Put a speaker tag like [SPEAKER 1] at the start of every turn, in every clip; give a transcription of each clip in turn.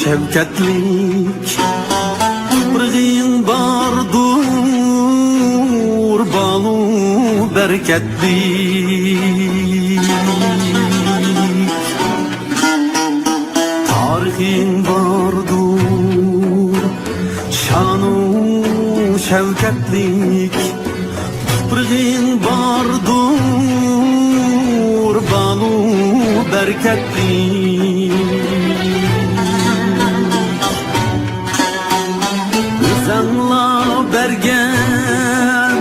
[SPEAKER 1] şevketlik Tuprağın bardur balu bereketlik Tarihin bardur şanu şevketlik Tuprağın bardur balu bereketlik Özanla bergen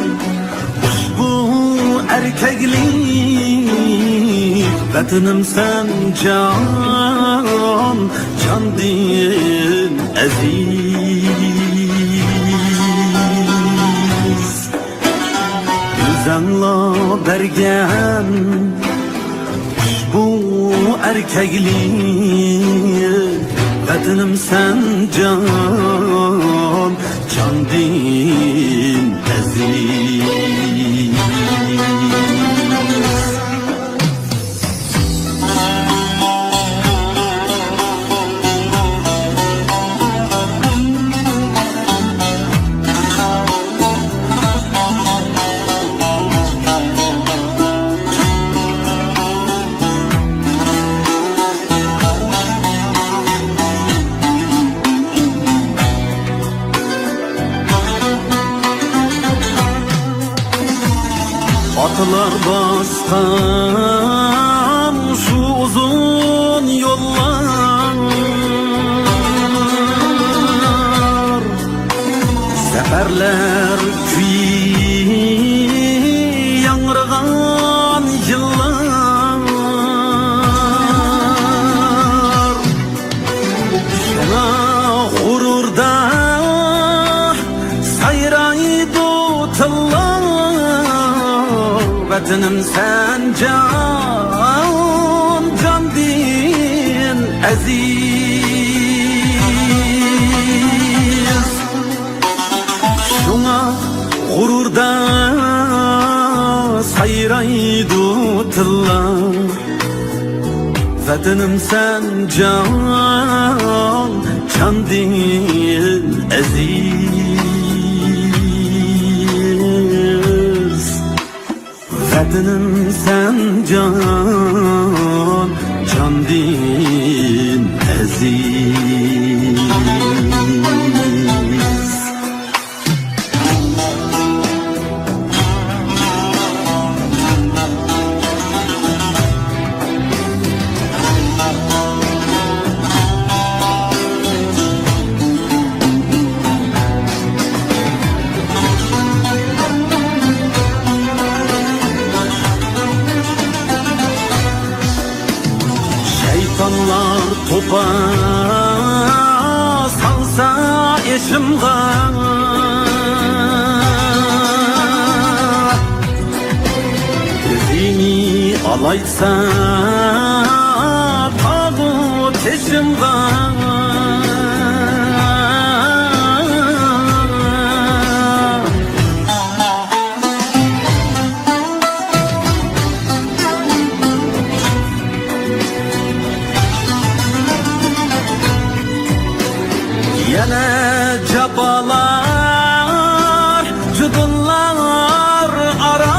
[SPEAKER 1] bu erkeklik Vatanım sen can, can din aziz Özanla bergen bu erkeklik Vatanım sen can, can din aziz Atalar baskan şu uzun yollar Seferler kuyup yangrıgan yıllar Şuna gururda sayraydı tıllar Vatanım sen can, can din aziz Şuna gururda sayraydı tıllar Vatanım sen can, can din aziz Vatanım sen can, can din aziz Şeytanlar topa salsa eşimga Gözini alaysa tabu teşimga Yana cabalar, cudullar ara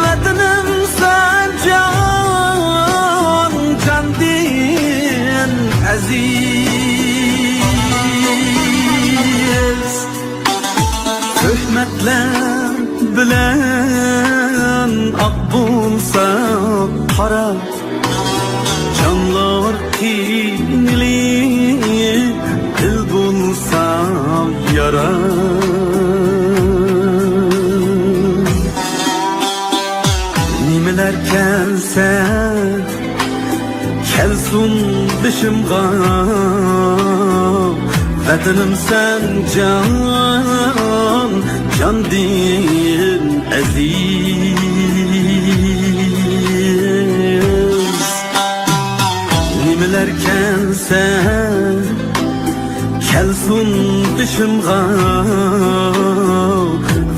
[SPEAKER 1] Vatanım sen can, can din aziz Töhmetler bilen ak bulsa para Canlar kinli dil bulsa yara Nimeler kelse kelsun başımga Vatanım sen can, can din aziz Nimelerken sen kelsun başımga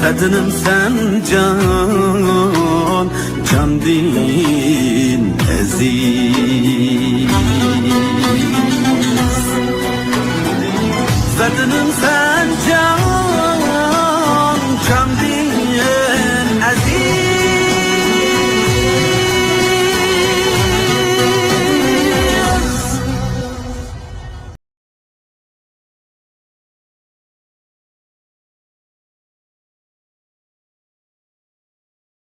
[SPEAKER 1] Vatanım sen can, can din